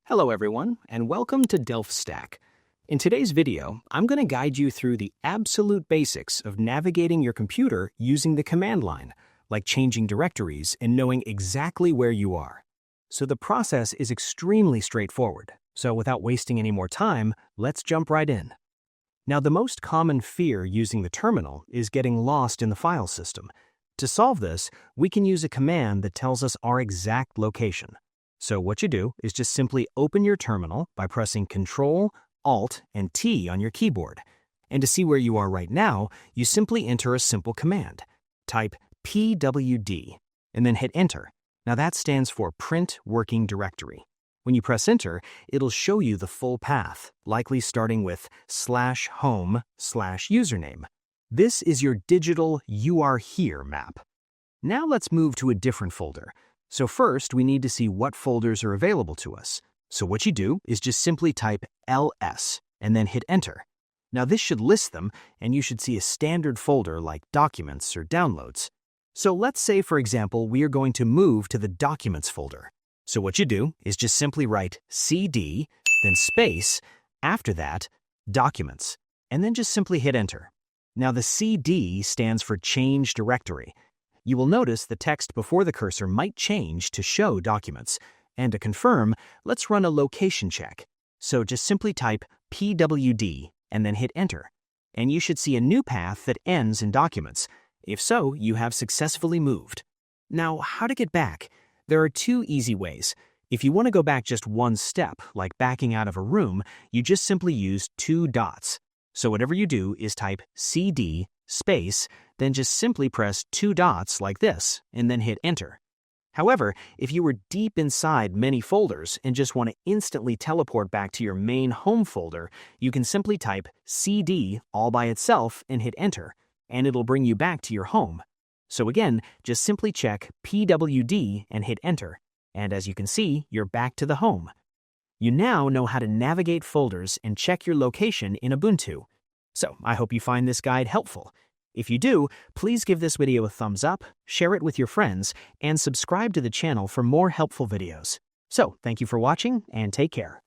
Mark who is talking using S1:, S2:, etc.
S1: Hello everyone, and welcome to DelftStack. In today's video, I'm going to guide you through the absolute basics of navigating your computer using the command line, like changing directories and knowing exactly where you are. So the process is extremely straightforward, so without wasting any more time, let's jump right in. Now, the most common fear using the terminal is getting lost in the file system. To solve this, we can use a command that tells us our exact location. So what you do is just simply open your terminal by pressing Ctrl, Alt, and T on your keyboard. And to see where you are right now, you simply enter a simple command. Type pwd, and then hit Enter. Now that stands for Print Working Directory. When you press Enter, it'll show you the full path, likely starting with /home/username. This is your digital "You Are Here" map. Now let's move to a different folder. So first, we need to see what folders are available to us. So what you do is just simply type ls and then hit Enter. Now this should list them, and you should see a standard folder like Documents or Downloads. So let's say, for example, we are going to move to the Documents folder. So what you do is just simply write cd, then space, after that, Documents, and then just simply hit Enter. Now the cd stands for Change Directory. You will notice the text before the cursor might change to show Documents. And to confirm, let's run a location check. So just simply type pwd and then hit Enter. And you should see a new path that ends in Documents. If so, you have successfully moved. Now, how to get back? There are two easy ways. If you want to go back just one step, like backing out of a room, you just simply use two dots. So whatever you do is type cd space, then just simply press two dots like this, and then hit Enter. However, if you were deep inside many folders and just want to instantly teleport back to your main home folder, you can simply type cd all by itself and hit Enter, and it'll bring you back to your home. So again, just simply check pwd and hit Enter, and as you can see, you're back to the home. You now know how to navigate folders and check your location in Ubuntu. So I hope you find this guide helpful. If you do, please give this video a thumbs up, share it with your friends, and subscribe to the channel for more helpful videos. So thank you for watching, and take care.